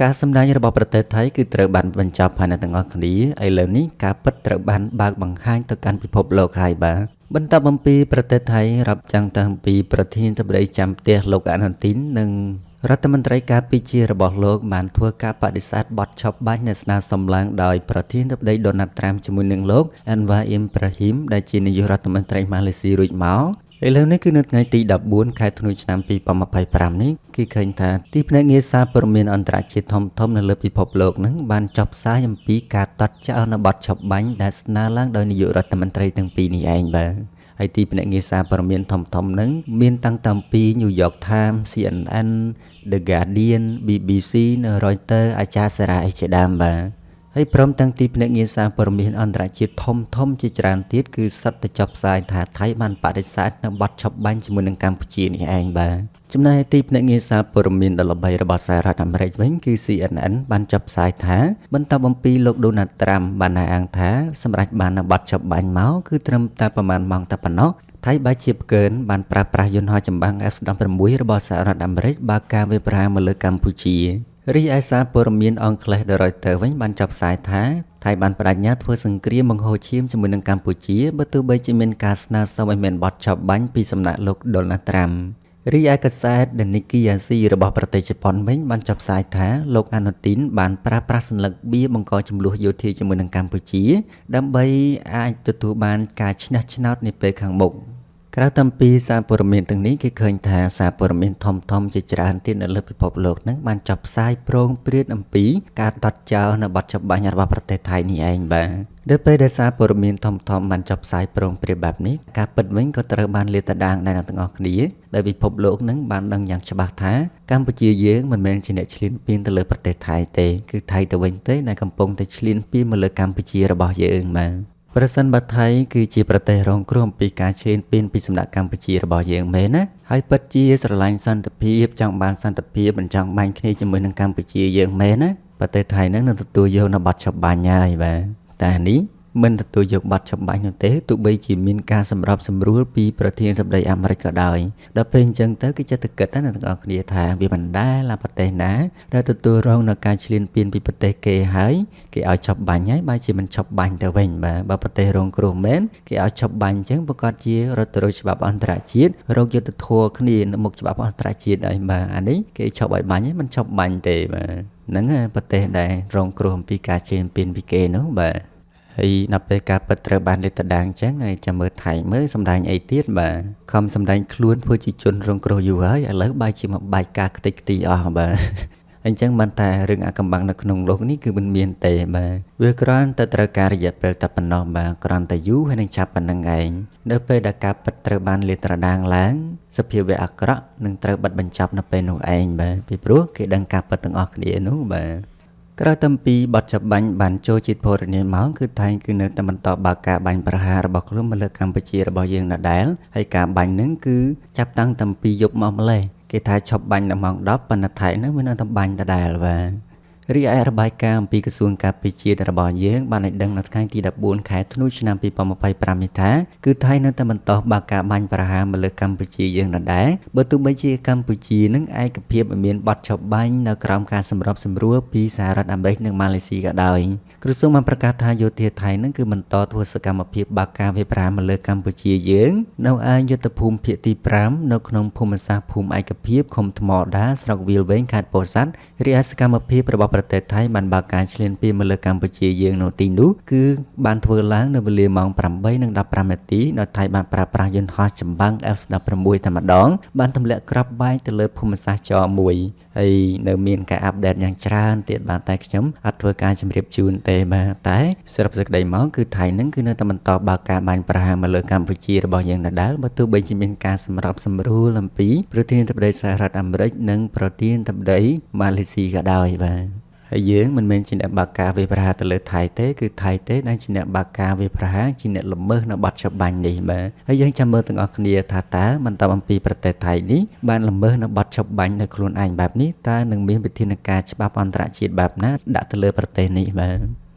ការសម្ដែងរបស់ប្រទេសថៃគឺត្រូវបានបញ្ចប់ហើយនៅទាំងអស់គ្នាឥឡូវនេះការពិតត្រូវបានបើកបង្ហាញទៅកាន់ពិភពលោកហើយបាទបន្តអំពីប្រទេសថៃរាប់ចាំងតាំងពីប្រធានាធិបតីចាំផ្ទះលោកអនុទីននិងរដ្ឋមន្ត្រីការពារជាតិរបស់លោកបានធ្វើការបដិសេធបទឆប់បាញ់នៅស្នើសុំឡើងដោយប្រធានាធិបតីដូណាល់ត្រាំជាមួយនឹងលោកអានវ៉ាអ៊ីមប្រាហ៊ីមដែលជានាយករដ្ឋមន្ត្រីម៉ាឡេស៊ីរួចមកឥឡូវនេះគឺនៅថ្ងៃទី14ខែធ្នូឆ្នាំ2025នេះគឺឃើញថាទីភ្នាក់ងារសារព័ត៌មានអន្តរជាតិធំៗនៅលើពិភពលោកនឹងបានចុះផ្សាយអំពីការតត់ចោលនៅបទឆប់បាញ់ដែលស្នើឡើងដោយនាយករដ្ឋមន្ត្រីទាំងពីរនេះឯងបាទហើយទីភ្នាក់ងារសារព័ត៌មានធំៗនឹងមានតាំងពី New York Times, CNN, The Guardian, BBC និង Reuters អាចារ្យសារ៉ាជាដើមបាទហើយព្រមទាំងទីភ្នាក់ងារសារព័ត៌មានអន្តរជាតិធំជាច្រើនទៀតគឺសិតតែចុះផ្សាយថាថៃបានបដិសេធនៅបទឆប់បាញ់ជាមួយនឹងកម្ពុជានេះឯងបាទចំណែកទីភ្នាក់ងារសារព័ត៌មានដ៏ល្បីរបស់សហរដ្ឋអាមេរិកវិញគឺ CNN បានចុះផ្សាយថាបន្តអំពីលោកដូណាល់ត្រាំបានអះអាងថាសម្រាប់បាននៅបទឆប់បាញ់មកគឺត្រឹមតែប្រហែលម៉ោងតែប៉ុណ្ណោះថៃបាជាផ្កើនបានប្រើប្រាស់យន្តហោះចម្បាំង F-16 របស់សហរដ្ឋអាមេរិកបើកការវាយប្រហារមកលើកម្ពុជារីឯសារព័ត៌មានអង់គ្លេស The Reuters វិញបានចុះផ្សាយថាថៃបានបដិញ្ញាធ្វើសង្គ្រាមបង្ហូរឈាមជាមួយនឹងកម្ពុជាបើទោះបីជាមានការស្នើសុំឲ្យមានបទឆប់បាញ់ពីសំណាក់លោកដូណាល់ត្រាំរីឯកាសែត The Nikkei Asia របស់ប្រទេសជប៉ុនវិញបានចុះផ្សាយថាលោកអាណូទីនបានប្រើប្រាស់សัญลักษณ์បៀបង្កចំនួនយោធាជាមួយនឹងកម្ពុជាដើម្បីអាចទទួលបានការឈ្នះឆ្នោតនាពេលខាងមុខក្រៅពីសារព័ត៌មានទាំងនេះគេឃើញថាសារព័ត៌មានធំជាច្រើនទៀតនៅលើពិភពលោកហ្នឹងបានចុះផ្សាយប្រងព្រាតអំពីការតត់ចោលនៅបទឆប់បាញ់របស់ប្រទេសថៃនេះឯងបាទដល់ពេលដែលសារព័ត៌មានធំបានចុះផ្សាយប្រងព្រាតបែបនេះការពិតវិញក៏ត្រូវបានលាតត្រដាងដែរទាំងអស់គ្នាដែលពិភពលោកហ្នឹងបានដឹងយ៉ាងច្បាស់ថាកម្ពុជាយើងមិនមែនជាអ្នកឈ្លានពានទៅលើប្រទេសថៃទេគឺថៃទៅវិញទេដែលកំពុងតែឈ្លានពានមកលើកម្ពុជារបស់យើងបាទប្រសិនបើថៃគឺជាប្រទេសរងគ្រោះអំពីការឈ្លានពានពីសំណាក់កម្ពុជារបស់យើងមែនណាហើយពិតជាស្រឡាញ់សន្តិភាពចង់បានសន្តិភាពមិនចង់បាញ់គ្នាជាមួយនឹងកម្ពុជាយើងមែនណាប្រទេសថៃនឹងទទួលយកនៅបទឆប់បាញ់ហើយបាទតែនេះមិនទទួលយកបទឆប់បាញ់នោះទេទោះបីជាមានការសម្របសម្រួលពីប្រធានាធិបតីអាមេរិកក៏ដោយដល់ពេលអញ្ចឹងទៅគេចិត្តគិតណាទាំងអស់គ្នាថាវាមិនដែលប្រទេសណាដែលទទួលរងនៅការឈ្លានពានពីប្រទេសគេហើយគេឲ្យឆប់បាញ់ហើយបើជាមិនឆប់បាញ់ទៅវិញបាទបើប្រទេសរងគ្រោះមែនគេឲ្យឆប់បាញ់អញ្ចឹងប្រកាសជារដ្ឋទៅរកច្បាប់អន្តរជាតិរកយុត្តិធម៌គ្នានៅមុខច្បាប់អន្តរជាតិហើយបាទអានេះគេឆប់ឲ្យបាញ់ហើយមិនឆប់បាញ់ទេបាទហ្នឹងប្រទេសដែលរងគ្រោះអំពីការឈ្លានពានពីគេនោះបាទហើយដល់ពេលការពិតត្រូវបានលាតត្រដាងអញ្ចឹងហើយចាំមើលថៃមើលសម្ដែងអីទៀតបាទខំសម្ដែងខ្លួនធ្វើជាជនរងគ្រោះយូរហើយឥឡូវបែរជាមកបែកការខ្ទេចខ្ទីអស់បាទអញ្ចឹងបានតែរឿងអាកំបាំងនៅក្នុងលោកនេះគឺមិនមានទេបាទវាគ្រាន់តែត្រូវការរយៈពេលតែប៉ុណ្ណោះបាទគ្រាន់តែយូរហើយនឹងចាប់ប៉ុណ្្នឹងឯងនៅពេលដែលការពិតត្រូវបានលាតត្រដាងឡើងសភាវៈអាក្រក់នឹងត្រូវបិទបញ្ចប់នៅពេលនោះឯងបាទពីព្រោះគេដឹងការពិតទាំងអស់គ្នានោះបាទក្រៅពីបទចាប់បាញ់បានចូលជាតិពលរដ្ឋមកគឺថៃគឺនៅតែបន្តបើកការបាញ់ប្រហាររបស់ខ្លួនមកលើកម្ពុជារបស់យើងដដែលហើយការបាញ់ហ្នឹងគឺចាប់តាំងពីយប់មកម្លេះគេថាឈប់បាញ់នៅម៉ោង10ប៉ុន្តែថៃហ្នឹងវានៅតែបាញ់ដដែលបាទរីឯរបាយការណ៍អំពីក្រសួងការពារជាតិរបស់យើងបានឲ្យដឹងនៅថ្ងៃទី14ខែធ្នូឆ្នាំ2025នេះថាគឺថៃនៅតែបន្តបើកការបាញ់ប្រហារមកលើកម្ពុជាយើងដដែលបើទោះបីជាកម្ពុជានឹងឯកភាពមានបទឆប់បាញ់នៅក្រោមការសម្របសម្រួលពីសហរដ្ឋអាមេរិកនិងម៉ាឡេស៊ីក៏ដោយក្រសួងបានប្រកាសថាយោធាថៃនឹងគឺបន្តធ្វើសកម្មភាពបើកការវាយប្រហារមកលើកម្ពុជាយើងនៅឯយុទ្ធភូមិភាគទី5នៅក្នុងភូមិសាស្ត្រភូមិឯកភាពឃុំថ្មដាស្រុកវាលវែងខេត្តពោធិ៍សាត់រីឯសកម្មភាពរបស់ប្រទេសថៃបានបើកការឈ្លានពានមកលើកម្ពុជាយើងនៅទីនោះគឺបានធ្វើឡើងនៅវេលាម៉ោង 8:15 នាទីដោយថៃបានប្រើប្រាស់យន្តហោះចម្បាំង F-16 តែម្ដងបានទម្លាក់គ្រាប់បែកទៅលើភូមិសាស្ត្រចមួយហើយនៅមានការអាប់ដេតយ៉ាងច្រើនទៀតបាទតែខ្ញុំអត់ធ្វើការជម្រាបជូនទេបាទតែសរុបសេចក្តីមកគឺថៃនឹងគឺនៅតែបន្តបើកការបាញ់ប្រហារមកលើកម្ពុជារបស់យើងដដែលបើទោះបីជាមានការសម្របសម្រួលអំពីប្រធានាធិបតីសហរដ្ឋអាមេរិកនិងប្រធានាធិបតីម៉ាឡេស៊ីក៏ដោយបាទហើយយើងមិនមែនជាអ្នកបើកការវាយប្រហារទៅលើថៃទេគឺថៃទេដែលជាអ្នកបើកការវាយប្រហារជាអ្នកល្មើសនៅបទឆបាញ់នេះបាទហើយយើងចាំមើលទាំងអស់គ្នាថាតើបន្តអំពីប្រទេសថៃនេះបានល្មើសនៅបទឆបាញ់នៅខ្លួនឯងបែបនេះតើនឹងមានវិធានការច្បាប់អន្តរជាតិបែបណាដាក់ទៅលើប្រទេសនេះបាទ